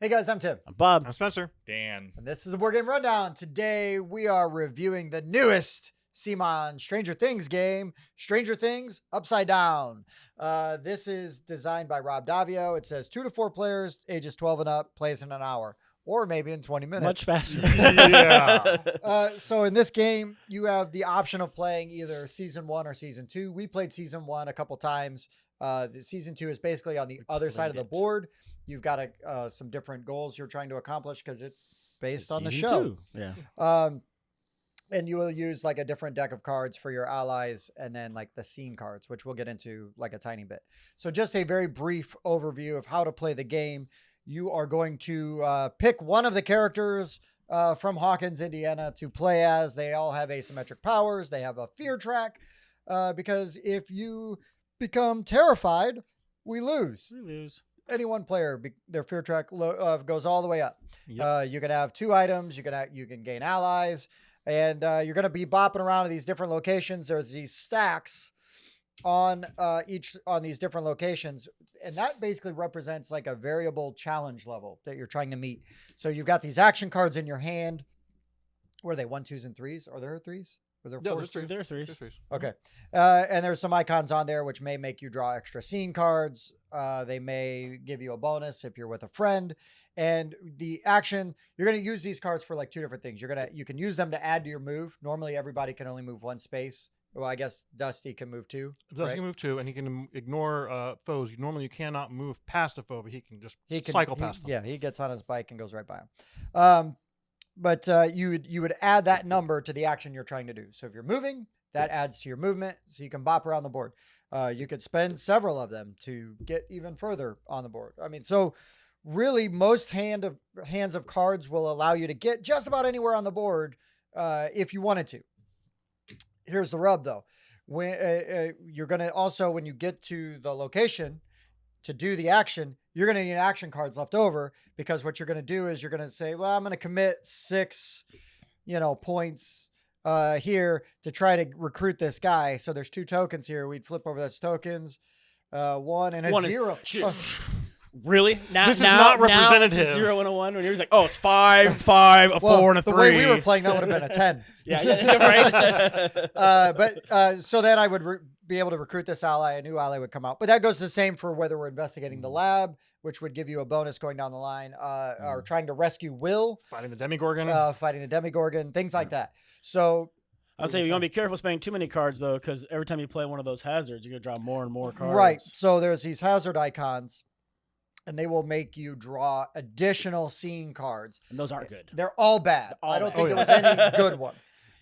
Hey guys, I'm Tim. I'm Bob. I'm Spencer. Dan. And this is the Board Game Rundown. Today we are reviewing the newest CMON Stranger Things game, Stranger Things Upside Down. This is designed by Rob Davio. It says 2 to 4 players, ages 12 and up, plays in an hour. Or maybe in 20 minutes. Much faster. Yeah. So in this game, you have the option of playing either Season 1 or Season 2. We played Season 1 a couple times. The Season 2 is basically on the other side of the board. You've got some different goals you're trying to accomplish because it's based on the show. Yeah. And you will use like a different deck of cards for your allies and then like the scene cards, which we'll get into like a tiny bit. So just a very brief overview of how to play the game. You are going to pick one of the characters from Hawkins, Indiana to play as. They all have asymmetric powers. They have a fear track because if you become terrified, we lose. Any one player, their fear track goes all the way up. Yep. You can have 2 items. You can gain allies, and you're going to be bopping around to these different locations. There's these stacks on these different locations, and that basically represents like a variable challenge level that you're trying to meet. So you've got these action cards in your hand. Were they 1s, 2s, and 3s? Are there 3s? Were there 4s? There are threes. Okay. And there's some icons on there which may make you draw extra scene cards. They may give you a bonus if you're with a friend. And the action, you're going to use these cards for like 2 different things. You can use them to add to your move. Normally everybody can only move 1 space. Well, I guess Dusty can move 2. Dusty can move 2, and he can ignore foes. Normally, you cannot move past a foe, but he can just cycle past them. Yeah, he gets on his bike and goes right by him. But you would add that number to the action you're trying to do. So if you're moving, that adds to your movement, so you can bop around the board. You could spend several of them to get even further on the board. I mean, so really most hands of cards will allow you to get just about anywhere on the board if you wanted to. Here's the rub, though. When you're going to also, when you get to the location to do the action, you're going to need action cards left over, because what you're going to do is you're going to say, well, I'm going to commit 6, points here to try to recruit this guy. So there's 2 tokens here. We'd flip over those tokens. 1 and a 0. Really? This is not representative. Now it's a 0 and a 1. When you're like, oh, it's 5, 5, a 4, and a 3. The way we were playing, that would have been a 10. Yeah, right. So then I would be able to recruit this ally. A new ally would come out. But that goes the same for whether we're investigating the lab, which would give you a bonus going down the line, or trying to rescue Will. Fighting the Demigorgon. Things like that. So I'll say you want to be careful spending too many cards, though, because every time you play one of those hazards, you're going to draw more and more cards. Right. So there's these hazard icons, and they will make you draw additional scene cards. And those aren't good. They're all bad. I don't think there was yeah. any good one.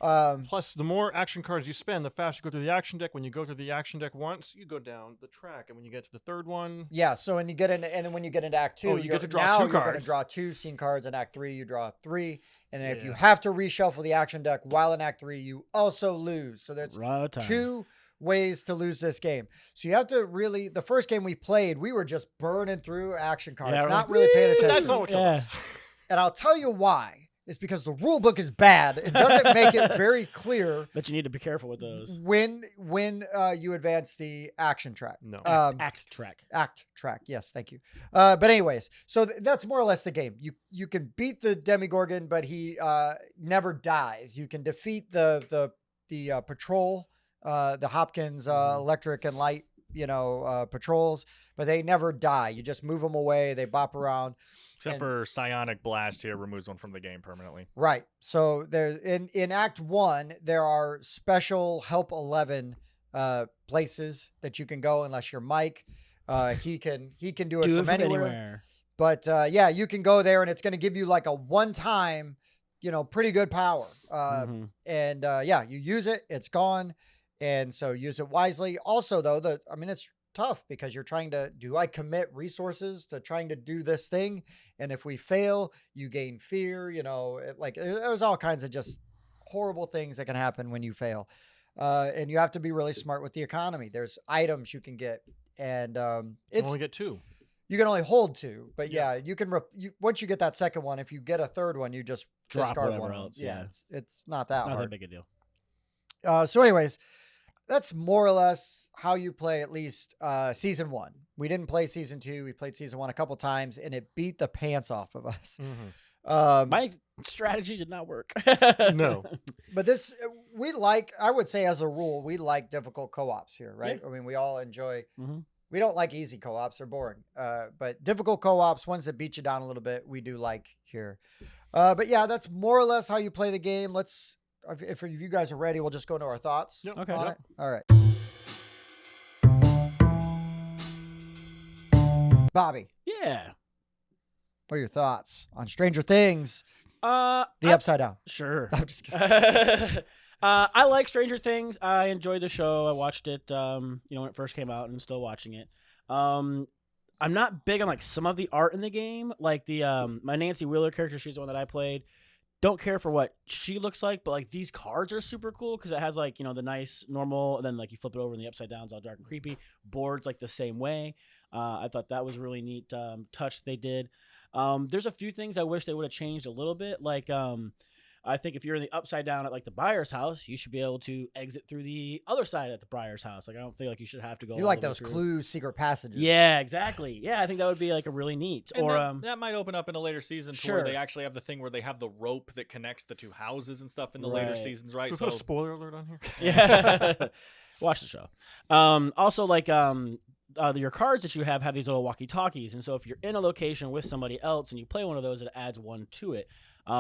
Plus, the more action cards you spend, the faster you go through the action deck. When you go through the action deck once, you go down the track, and when you get to the third one, yeah. So when you get into Act 2, you get to draw now 2 you're cards. going to draw 2 scene cards. In Act 3, you draw 3, and then if you have to reshuffle the action deck while in Act 3, you also lose. So that's 2 ways to lose this game. So you have to really, the first game we played, we were just burning through action cards, not really paying attention. That's not what kills us. And I'll tell you why. It's because the rule book is bad. It doesn't make it very clear that you need to be careful with those when you advance the action track. No. Act track. Yes, thank you. But anyways, so that's more or less the game. You can beat the Demigorgon, but he never dies. You can defeat the patrol, the Hopkins electric and light patrols, but they never die. You just move them away. They bop around. Except for Psionic Blast here removes one from the game permanently. Right. So there in Act 1, there are special Help 11 places that you can go unless you're Mike. He can do it from anywhere. But you can go there, and it's going to give you like a one-time, pretty good power. And you use it, it's gone. And so use it wisely. Also, though, it's tough because you're trying to, do I commit resources to trying to do this thing? And if we fail, you gain fear, there's all kinds of just horrible things that can happen when you fail. And you have to be really smart with the economy. There's items you can get, and You only get 2. You can only hold 2, but you can, once you get that second one, if you get a third one, you just drop discard whatever one. else. Yeah. It's not that hard. Not that big a deal. So anyways, that's more or less how you play at least season 1. We didn't play season 2. We played season 1 a couple times, and it beat the pants off of us. My strategy did not work. No. But this, I would say as a rule, we like difficult co-ops here, right? I mean, we all enjoy, we don't like easy co-ops. They're boring. But difficult co-ops, ones that beat you down a little bit, we do like here. But yeah, that's more or less how you play the game. If you guys are ready, we'll just go into our thoughts Yep. Okay. on it. All right. Bobby, Yeah. what are your thoughts on Stranger Things, The Upside Down? Sure. I'm just kidding. I like Stranger Things. I enjoyed the show. I watched it, when it first came out, and still watching it. I'm not big on like some of the art in the game, like the my Nancy Wheeler character. She's the one that I played. Don't care for what she looks like, but like these cards are super cool because it has like the nice normal, and then like you flip it over and the upside down is all dark and creepy. Boards like the same way. I thought that was a really neat touch they did. There's a few things I wish they would have changed a little bit. Like, I think if you're in the upside down at like the Briar's house, you should be able to exit through the other side at the Briar's house. Like, I don't think like you should have to go. You all like the way those through. clues, secret passages. Yeah, exactly. Yeah, I think that would be like a really neat. And Or that might open up in a later season to Sure. where they actually have the thing where they have the rope that connects the two houses and stuff in the later Right. seasons, right? Should we put a spoiler alert on here? yeah, watch the show. Also, like your cards that you have these little walkie-talkies, and so if you're in a location with somebody else and you play one of those, it adds one to it.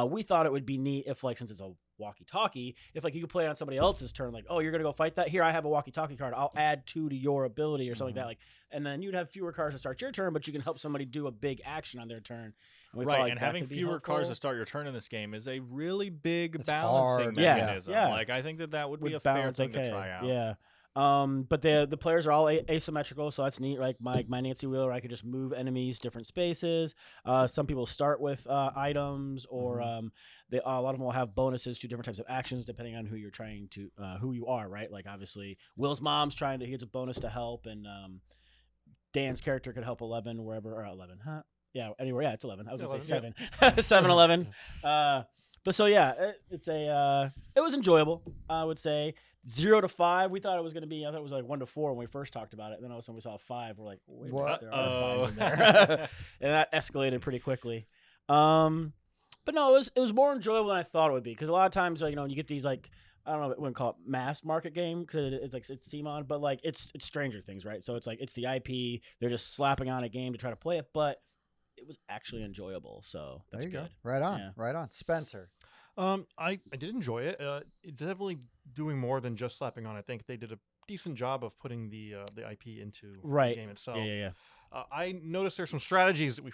We thought it would be neat if, like, since it's a walkie-talkie, if like you could play it on somebody else's turn, like, oh, you're gonna go fight that. Here, I have a walkie-talkie card. I'll add 2 to your ability or something like that. Like, and then you'd have fewer cards to start your turn, but you can help somebody do a big action on their turn. And we felt Right, like and that having could be fewer cards helpful. to start your turn in this game is a really big It's balancing hard. Yeah, mechanism. yeah. Like, I think that would be Would a fair balance thing okay. to try out. Yeah. But the players are all asymmetrical, so that's neat. Like my Nancy Wheeler, I could just move enemies different spaces. Some people start with items, or a lot of them will have bonuses to different types of actions depending on who you're trying to, who you are, right? Like obviously, Will's mom's he gets a bonus to help, and Dan's character could help 11 wherever, or 11, huh? Yeah, anywhere. Yeah, it's 11. I was gonna say 7, 7, 11. But so yeah, it was enjoyable. I would say 0 to 5. We thought it was going to be. I thought it was like 1 to 4 when we first talked about it. And then all of a sudden we saw a 5. We're like, wait, What? there are 5s in there, and that escalated pretty quickly. But no, it was more enjoyable than I thought it would be, because a lot of times you get these like, I don't know, I wouldn't call it mass market game because it's CMON, but like it's Stranger Things, right? So it's like it's the IP. They're just slapping on a game to try to play it, but it was actually enjoyable. So that's There you good. go. Right on. Yeah. Right on. Spencer. I did enjoy it. It's definitely doing more than just slapping on. I think they did a decent job of putting the IP into Right. the game itself. Yeah. I noticed there's some strategies that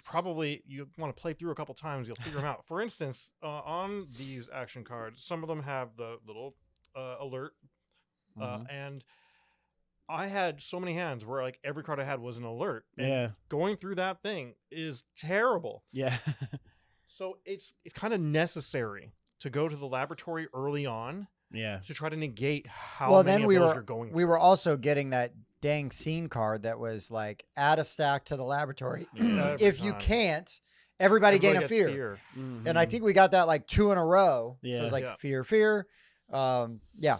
you want to play through a couple times. You'll figure them out. For instance, on these action cards, some of them have the little alert, and I had so many hands where like every card I had was an alert. And Yeah. going through that thing is terrible. Yeah. So it's kind of necessary to go to the laboratory early on Yeah. to try to negate how Well, many then of we those were you're going we were also getting that dang scene card that was like add a stack to the laboratory. Yeah, If every you time. can't, everybody gain a gets fear. Mhm. And I think we got that like 2 in a row. So Yeah. it's like Yeah. fear. Yeah.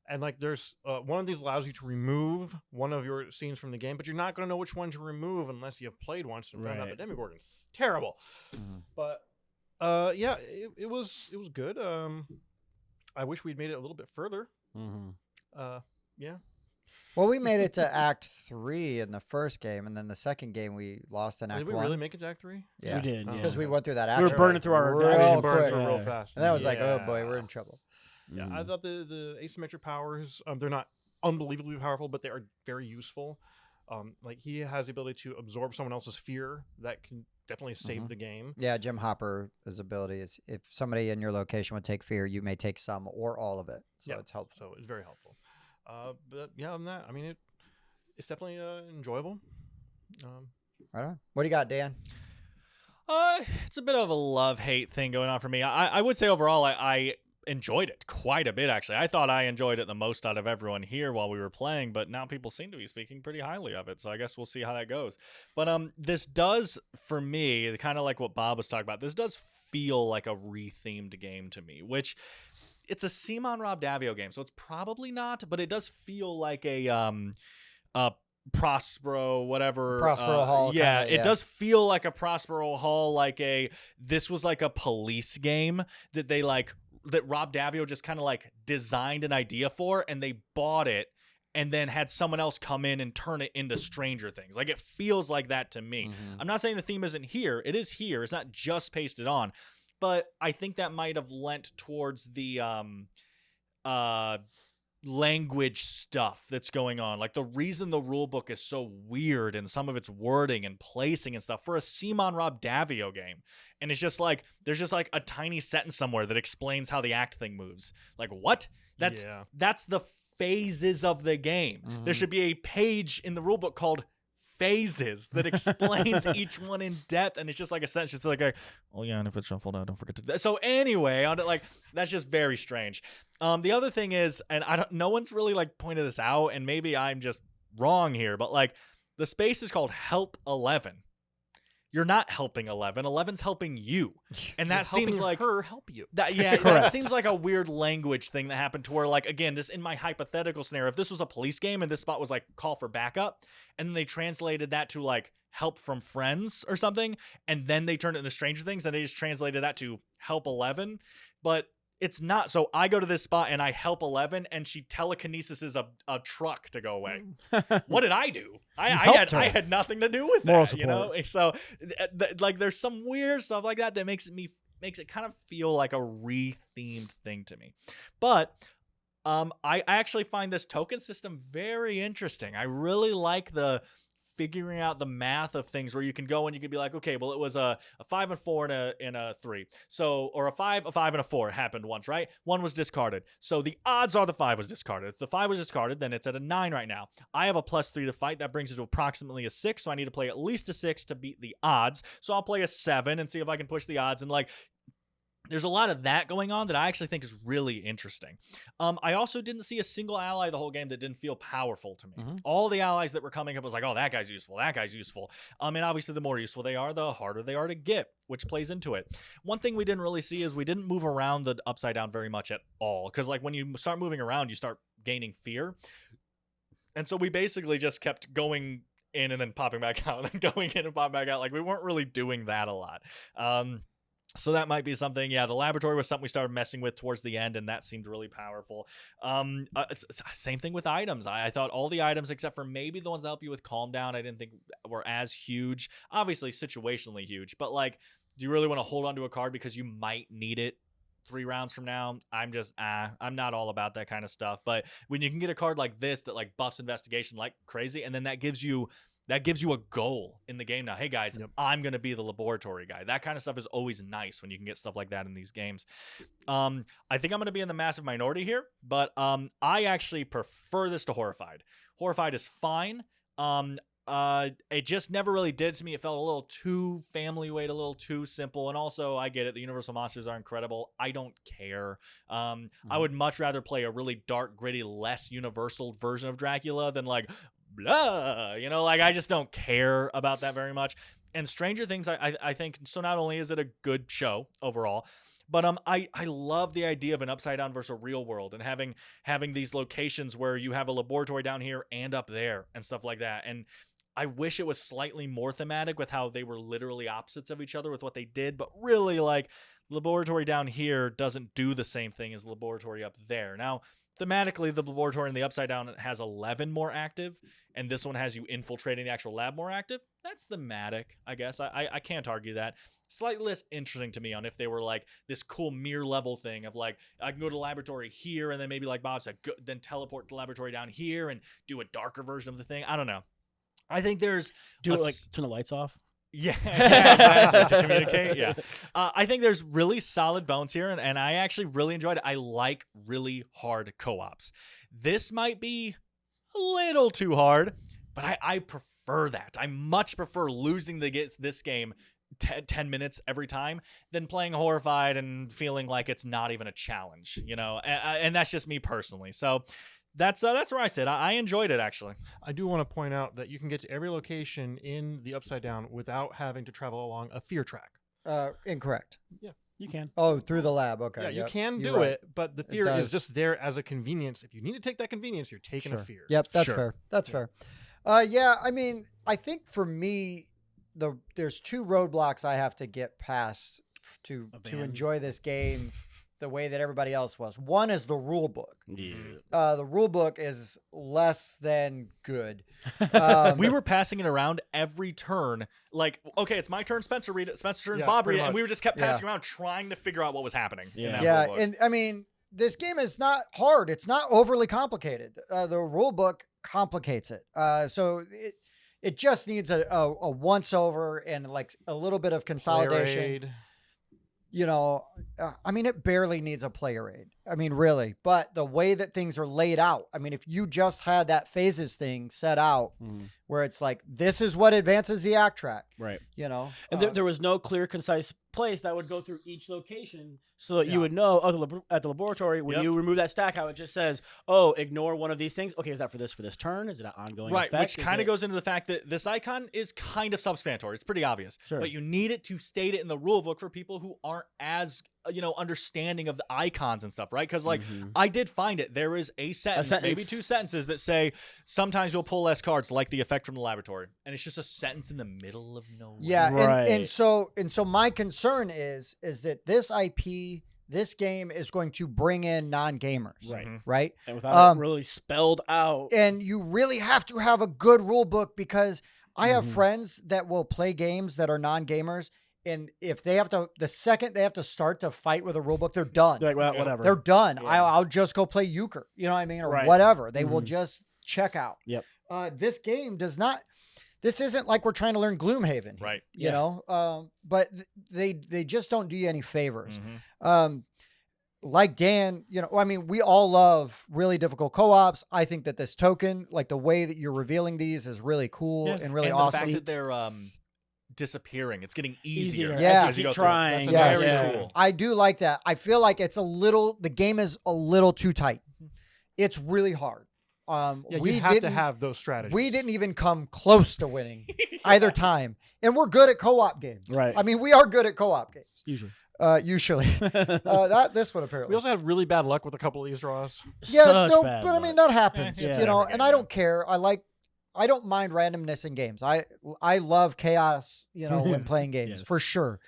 And like there's one of these allows you to remove one of your scenes from the game, but you're not going to know which one to remove unless you've played once and found out Right. the Demogorgon. It's terrible. Mhm. But yeah, it was good. I wish we'd made it a little bit further. Mhm. Yeah. Well, we made it to Act 3 in the first game, and then the second game we lost in Act Did we 1. really make it to Act 3? Yeah. We did. Oh. It's because we yeah. went through that We action. were burning through our real action Burn quick. through real Yeah. fast. And then I was like, oh Yeah. boy, we're in trouble. Yeah, Mhm. I thought the asymmetric powers, they're not unbelievably powerful, but they are very useful. Like he has the ability to absorb someone else's fear that can definitely save the game. Yeah, Jim Hopper's ability is if somebody in your location would take fear, you may take some or all of it. So Yeah. it's helpful. So it's very helpful. But yeah, other than that, I mean, it's definitely enjoyable. Right on. What do you got, Dan? It's a bit of a love-hate thing going on for me. I would say overall I enjoyed it quite a bit, actually. I thought I enjoyed it the most out of everyone here while we were playing, but now people seem to be speaking pretty highly of it, so I guess we'll see how that goes. But this does, for me, kind of like what Bob was talking about, this does feel like a re-themed game to me, which it's a CMON Rob Davio game, so it's probably not, but it does feel like a Prospero whatever. Prospero Hall. Yeah, Kinda, it does feel like a Prospero Hall, like this was like a police game that they like that Rob Davio just kind of like designed an idea for, and they bought it and then had someone else come in and turn it into Stranger Things. Like, it feels like that to me. Mm-hmm. I'm not saying the theme isn't here. It is here. It's not just pasted on. But I think that might have lent towards the language stuff that's going on. Like, the reason the rule book is so weird and some of its wording and placing and stuff for a CMON Rob Davio game. And it's just like, there's just like a tiny sentence somewhere that explains how the act thing moves. Like, what? That's the phases of the game. Mm-hmm. There should be a page in the rule book called phases that explains each one in depth, and it's just like a sentence. It's like, oh yeah, and if it's shuffled out, don't forget to. So anyway, like, that's just very strange. The other thing is, and no one's really like pointed this out, and maybe I'm just wrong here, but like, the space is called Help 11. You're not helping 11. 11's helping you, and that seems like her help you. That seems like a weird language thing that happened to where, like, again, just in my hypothetical scenario, if this was a police game and this spot was like call for backup, and then they translated that to like help from friends or something, and then they turned it into Stranger Things, and they just translated that to Help 11, but it's not. So I go to this spot and I help 11, and she telekinesis is a truck to go away. What did I do? I had nothing to do with Moral that, you know? So like, there's some weird stuff like that makes it kind of feel like a re-themed thing to me. But I actually find this token system very interesting. I really like the figuring out the math of things where you can go and you can be like, okay, well, it was a 5 and 4 and a 3. So, or a 5 and a 4 happened once, right? 1 was discarded. So the odds are the 5 was discarded. If the 5 was discarded, then it's at a 9 right now. I have a +3 to fight. That brings it to approximately a 6. So I need to play at least a 6 to beat the odds. So I'll play a 7 and see if I can push the odds. And like, there's a lot of that going on that I actually think is really interesting. I also didn't see a single ally the whole game that didn't feel powerful to me. Mm-hmm. All the allies that were coming up was like, oh, that guy's useful, that guy's useful. And obviously the more useful they are, the harder they are to get, which plays into it. One thing we didn't really see is we didn't move around the upside down very much at all. Because like, when you start moving around, you start gaining fear. And so we basically just kept going in and then popping back out, and then going in and popping back out. Like, we weren't really doing that a lot. So that might be something. Yeah, the laboratory was something we started messing with towards the end, and that seemed really powerful. It's same thing with items. I thought all the items, except for maybe the ones that help you with calm down, I didn't think were as huge. Obviously, situationally huge, but like, do you really want to hold on to a card because you might need it 3 rounds from now? I'm not all about that kind of stuff. But when you can get a card like this that like buffs investigation like crazy, and then that gives you a goal in the game now. Hey guys, I'm going to be the laboratory guy. That kind of stuff is always nice when you can get stuff like that in these games. I think I'm going to be in the massive minority here, but I actually prefer this to Horrified. Horrified is fine. It just never really did to me. It felt a little too family weight, a little too simple. And also, I get it. The Universal monsters are incredible. I don't care. I would much rather play a really dark, gritty, less universal version of Dracula than like, blah, you know, like, I just don't care about that very much. And Stranger Things, I think, so not only is it a good show overall, but I love the idea of an upside down versus a real world, and having these locations where you have a laboratory down here and up there and stuff like that. And I wish it was slightly more thematic with how they were literally opposites of each other with what they did, but really, like, laboratory down here doesn't do the same thing as laboratory up there. Now, thematically, the laboratory in the upside down has 11 more active, and this one has you infiltrating the actual lab more active. That's thematic, I guess. I can't argue that. Slightly less interesting to me on if they were like this cool mirror level thing of like, I can go to the laboratory here, and then maybe like Bob said, then teleport to the laboratory down here and do a darker version of the thing. I don't know. I think there's do it like turn the lights off. Yeah, exactly, to communicate. Yeah, I think there's really solid bones here, and I actually really enjoyed it. I like really hard co-ops. This might be a little too hard, but I prefer that. I much prefer losing this game 10 minutes every time than playing Horrified and feeling like it's not even a challenge, you know. And that's just me personally. So that's where I sit. I enjoyed it, actually. I do want to point out that you can get to every location in the Upside Down without having to travel along a fear track. Incorrect. Yeah. You can. Oh, through the lab. Okay. Yeah, you yep, can you're do right. it, but the fear does. is just there as a convenience. If you need to take that convenience, you're taking a Sure. fear. Yep, that's Sure. fair. That's Yeah. fair. Yeah, I mean, I think for me, there's 2 roadblocks I have to get past to Abandon. enjoy this game the way that everybody else was. One is the rule book. Yeah. The rule book is less than good. We were passing it around every turn. Like, okay, it's my turn, Spencer read it, Spencer's turn, Yeah, Bob pretty read it, and much. we just kept Yeah. passing around trying to figure out what was happening. in Yeah. that Yeah, rulebook. and I mean, this game is not hard. It's not overly complicated. The rule book complicates it. So it just needs a once over and like a little bit of consolidation. Player aid. You know, I mean, it barely needs a player aid. I mean, really. But the way that things are laid out, I mean, if you just had that phases thing set out where it's like, this is what advances the act track, Right. you know? And there was no clear, concise place that would go through each location so that Yeah. you would know at the laboratory when Yep. you remove that stack, how it just says, oh, ignore one of these things. Okay, is that for this turn? Is it an ongoing Right, effect? which Is kind of it- goes into the fact that this icon is kind of self-explanatory. It's pretty obvious, Sure. but you need it to state it in the rule book for people who aren't as understanding of the icons and stuff, right? Because like I did find it, there is a sentence, maybe sentence. 2 sentences that say sometimes you'll pull less cards, like the effect from the laboratory, and it's just a sentence in the middle of nowhere. Yeah. And Right. so my concern is that this IP, this game is going to bring in non-gamers. Right. Right. And without it Um, really spelled out. And you really have to have a good rule book because I have Mhm. friends that will play games that are non-gamers. And if they have to, the second they have to start to fight with a rule book, they're done. They're like, well, Yeah. whatever. They're done. Yeah. I'll just go play euchre, you know what I mean? Or Right. whatever. They will Mhm. just check out. Yep. This game does not, this isn't like we're trying to learn Gloomhaven. Here, Right. You Yeah. know, but they just don't do you any favors. Mhm. Like Dan, you know, I mean, we all love really difficult co-ops. I think that this token, like the way that you're revealing these is really cool Yeah. and really and the awesome. fact that they're disappearing, it's getting easier. Yeah. as you Keep go through. trying. Yes. Very Yeah. cool. I do like that. I feel like it's the game is a little too tight. It's really hard. Yeah, we you have to didn't- have those strategies. We didn't even come close to winning either time. And we're good at co-op games. Right. I mean, we are good at co-op games. Usually. Usually. Not this one, apparently. We also had really bad luck with a couple of these draws. Yeah, Such no, bad but I luck. mean, that happens, Yeah, you know, whatever, and yeah. I don't care. I don't mind randomness in games. I love chaos, you know, when playing games Yes. for sure.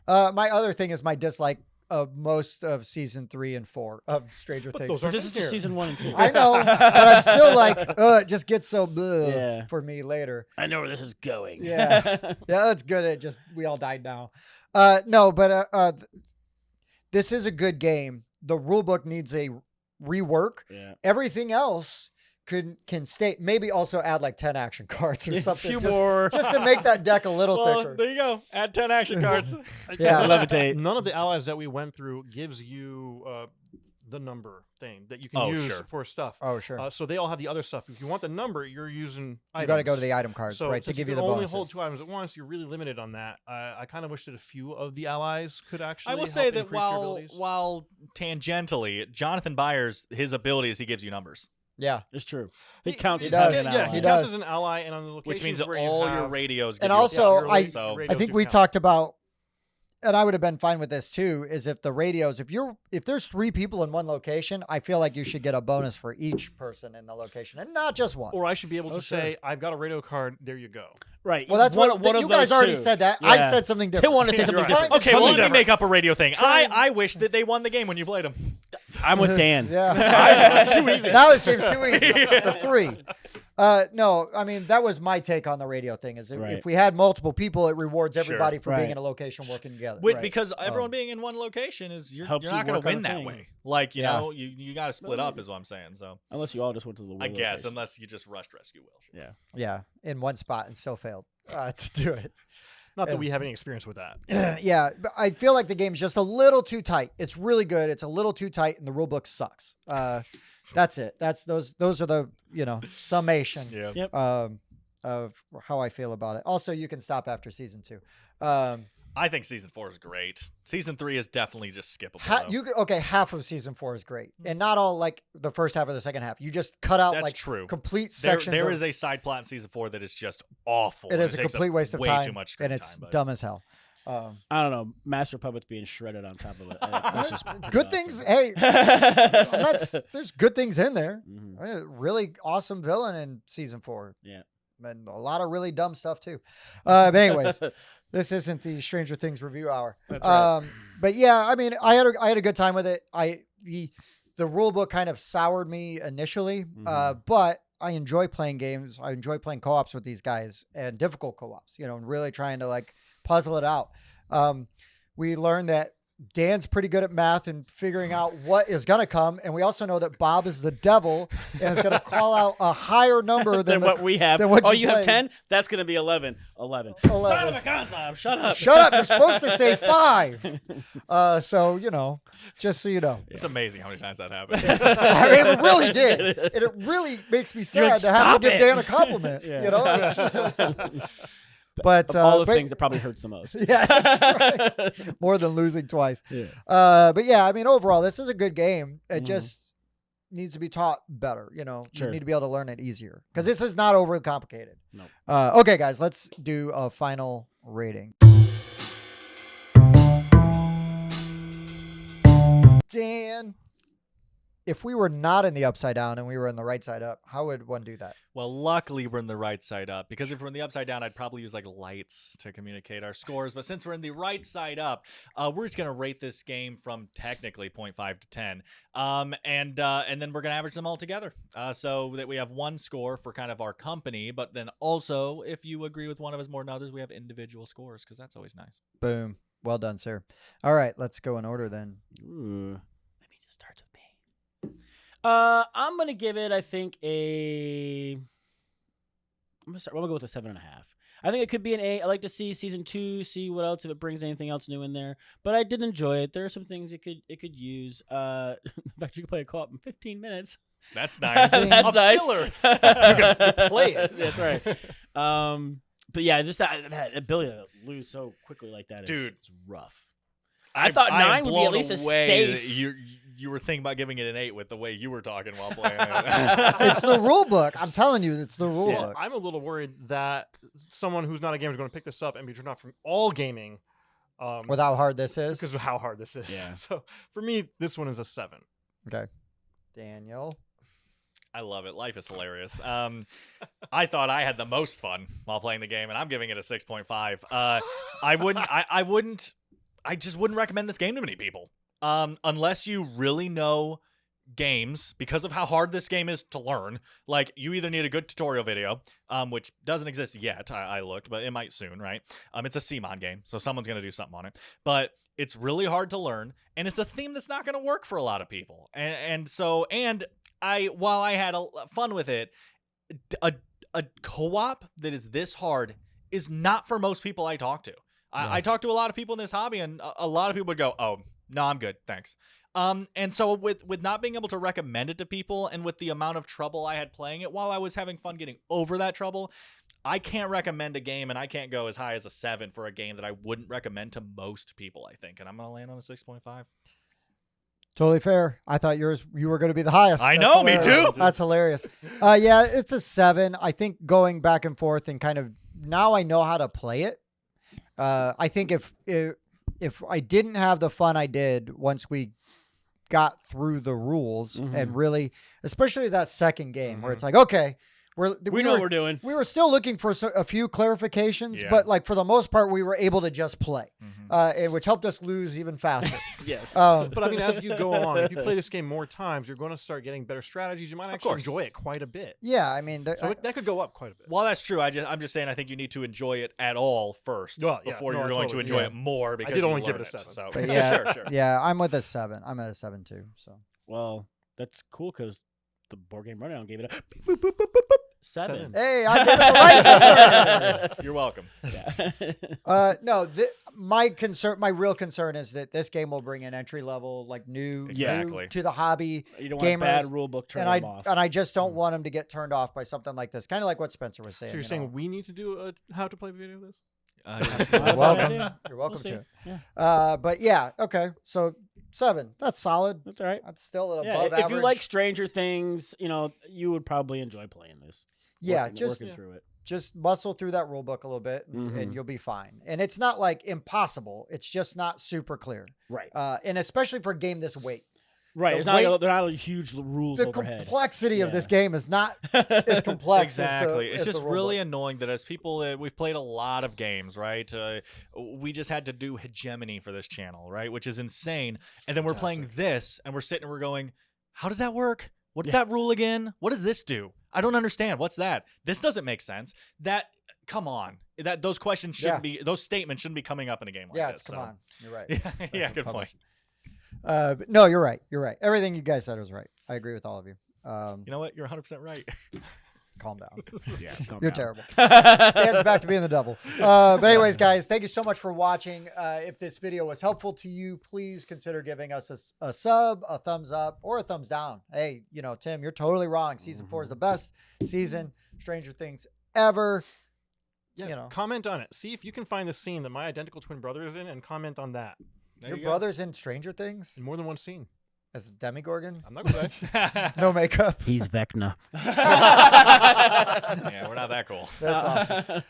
My other thing is my dislike of most of season 3 and 4 of Stranger But Things. those aren't This is just here. season 1 and 2. I know, but I'm still like, it just gets so bleh Yeah. for me later. I know where this is going. Yeah. Yeah, that's good. It just we all died now. No, but this is a good game. The rule book needs a rework. Yeah. Everything else can stay. Maybe also add like 10 action cards or A something. few just, more. just to make that deck a little Well, thicker. there you go. Add 10 action cards. Yeah. Levitate. None of the allies that we went through gives you the number thing that you can Oh, use sure. for stuff. Oh, sure. So they all have the other stuff. If you want the number, you're using You got to go to items. the item cards, So right, to since give you you the can only bonuses. hold 2 items at once, you're really limited on that. I kind of wish that a few of the allies could actually. I will help say that increase your abilities. while tangentially, Jonathan Byers, his ability is he gives you numbers, Yeah. It's true. He counts he as does. having an Yeah, ally. he does. counts as an ally, and on the locations which means that where all you your have, radios. And give you also, a I- so radio- I think do we count. talked about, and I would have been fine with this too, is if the radios, if there's 3 people in one location, I feel like you should get a bonus for each person in the location and not just one. Or I should be able Oh, to sure. say, I've got a radio card. There you go. Right. Well, that's one what of you guys those already two. said that. I Yeah. said something Tim different. wanted to say Yeah, something you're right. different. Okay, well, Something let me different. make up a radio thing. Trying- I wish that they won the game when you played them. I'm with Dan. Yeah. Too easy. Now this game's too easy. It's a 3. No, I mean, that was my take on the radio thing. Is Right. if we had multiple people, it rewards Sure. everybody for being Right. in a location working together. Right. Because everyone being in one location is Helps you're you not going work to on win a that thing. way. Like you Yeah. know, you got to split up, is what I'm saying. So Unless you all just went to the I guess location. unless you just rushed Rescue Will. Yeah. Yeah, in one spot and still failed to do it. Not that we have any experience with that. Yeah, but I feel like the game's just a little too tight. It's really good. It's a little too tight, and the rule book sucks. That's it. That's those are the summation Yeah. Yep. of how I feel about it. Also, you can stop after season 2. I think season 4 is great. Season 3 is definitely just skippable. though. Half of season 4 is great, and not all like the first half or the second half. You just cut out That's like true. complete There sections. is a side plot in season 4 that is just awful. It and is a takes complete waste of way time, too much and screen it's time, but- dumb as hell. I don't know. Master Puppets being shredded on top of it. That's just Good awesome. things. Hey, I'm not, there's good things in there. Mhm. Really awesome villain in season 4. Yeah. And a lot of really dumb stuff too. But anyways, this isn't the Stranger Things review hour. That's right. But yeah, I mean, I had a good time with it. The rule book kind of soured me initially, but I enjoy playing games. I enjoy playing co-ops with these guys and difficult co-ops, and really trying to like puzzle it out. We learned that Dan's pretty good at math and figuring out what is going to come. And we also know that Bob is the devil and is going to call out a higher number than what we have. than what Oh, you you have played. 10? That's going to be 11. 11. Son of a gun, Bob. Shut up. Shut up. You're supposed to say 5. So, just so you know. It's amazing how many times that happens. I mean, it really did. And it really makes me sad to have stop to give it. Dan a compliment. Yeah. But All the but- things that probably hurts the most. Yeah, that's right. More than losing twice. Yeah. But yeah, I mean, overall, this is a good game. It just needs to be taught better. Sure. You need to be able to learn it easier because this is not overly complicated. No. Okay, guys, let's do a final rating. Dan, if we were not in the upside down and we were in the right side up, how would one do that? Well, luckily we're in the right side up, because if we're in the upside down, I'd probably use like lights to communicate our scores. But since we're in the right side up, we're just gonna rate this game from technically 0.5 to 10, and then we're gonna average them all together, so that we have one score for kind of our company. But then also, if you agree with one of us more than others, we have individual scores, because that's always nice. Boom. Well done, sir. All right, let's go in order then. Ooh. Let me just start with me. I'm gonna give it, I think, I'm gonna go with a 7.5. I think it could be an 8. I like to see season 2, see what else, if it brings anything else new in there. But I did enjoy it. There are some things it could use. In fact, you can play a co-op in 15 minutes. That's nice. That's A nice. filler. You play it. That's right. But yeah, just that ability to lose so quickly like that is Dude. it's rough. I thought am 9 would be at blown least a away safe. that you were thinking about giving it an 8 with the way you were talking while playing it. It's the rule book. I'm telling you, it's the rule Yeah. book. I'm a little worried that someone who's not a gamer is going to pick this up and be turned off from all gaming. With how hard this is. Because of how hard this is. Yeah. So for me, this one is a 7. Okay. Daniel. I love it. Life is hilarious. I thought I had the most fun while playing the game, and I'm giving it a 6.5. I just wouldn't recommend this game to many people. Unless you really know games, because of how hard this game is to learn. Like, you either need a good tutorial video, which doesn't exist yet. I looked, but it might soon, right? It's a CMON game, so someone's going to do something on it. But it's really hard to learn, and it's a theme that's not going to work for a lot of people. While I had fun with it, a co-op that is this hard is not for most people I talk to. I talk to a lot of people in this hobby, and a lot of people would go, "Oh, no, I'm good, thanks." And so with not being able to recommend it to people, and with the amount of trouble I had playing it, while I was having fun getting over that trouble, I can't recommend a game, and I can't go as high as a 7 for a game that I wouldn't recommend to most people, I think. And I'm going to land on a 6.5. Totally fair. I thought you were going to be the highest. I That's know, me hilarious. too. That's hilarious. Yeah, it's a 7. I think going back and forth and kind of now I know how to play it. I think if I didn't have the fun I did once we got through the rules and really, especially that second game where it's like, okay, we know what we're doing. We were still looking for a few clarifications, Yeah. but like for the most part, we were able to just play, which helped us lose even faster. Yes. But I mean, as you go along, if you play this game more times, you're going to start getting better strategies. You might actually course. enjoy it quite a bit. Yeah, I mean, So that could go up quite a bit. While that's true, I'm just saying I think you need to enjoy it at all first Well, yeah, before no, you're I going totally to enjoy do. it more. Because did you only give learn it a 7. So But yeah, sure. yeah, I'm with a 7. I'm at a 7 too. So Well, that's cool because the board game rundown gave it a 7. hey, I did it the right number. You're welcome. Yeah. No, my real concern is that this game will bring in entry level, like new Exactly. to the hobby, You don't want a gamers, bad rule book turn them off. and I just don't want them to get turned off by something like this. Kind of like what Spencer was saying. So you're you saying know. we need to do a how to play video of this? You're Fine welcome. idea. You're welcome We'll to. see. Yeah. But yeah, okay. So 7. That's solid. That's all right. That's still an Yeah, above if average. you like Stranger Things, you would probably enjoy playing this. yeah, working just through it. just muscle through that rule book a little bit, and you'll be fine. And it's not like impossible. It's just not super clear. Right. And especially for a game this weight. Right. The It's not like, they're not like huge rules The overhead. complexity of this game is not as complex. Exactly. As It's just the rule really book. annoying that as people, we've played a lot of games, right? We just had to do hegemony for this channel, right? Which is insane. And then we're playing this, and we're sitting and we're going, how does that work? What's that rule again? What does this do? I don't understand. What's that? This doesn't make sense. Come on. Those questions shouldn't be, those statements shouldn't be coming up in a game like this. Come on. You're right. Yeah, good point. But no, you're right. You're right. Everything you guys said was right. I agree with all of you. You know what? You're 100% right. Calm down. Yeah, You're terrible. Dan's back to being the devil. But anyways, guys, thank you so much for watching. If this video was helpful to you, please consider giving us a sub, a thumbs up, or a thumbs down. Hey, Tim, you're totally wrong. Season 4 is the best season, Stranger Things ever. Yeah, comment on it. See if you can find the scene that my identical twin brother is in, and comment on that. Your brother's in Stranger Things In more than one scene. as a Demigorgon. I'm not gonna say. No makeup. He's Vecna. Yeah, we're not that cool. That's awesome.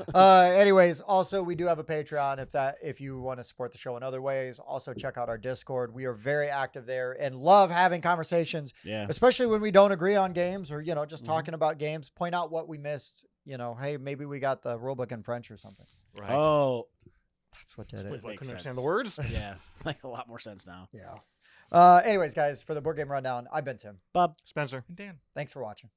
Anyways, also we do have a Patreon if you want to support the show in other ways. Also check out our Discord. We are very active there and love having conversations, especially when we don't agree on games or just talking about games. Point out what we missed. Hey, maybe we got the rulebook in French or something. Right. Oh, That's what did it. I couldn't Makes understand sense. the words. yeah. Like a lot more sense now. Yeah. Anyways, guys, for the board game rundown, I've been Tim. Bob. Spencer. And Dan. Thanks for watching.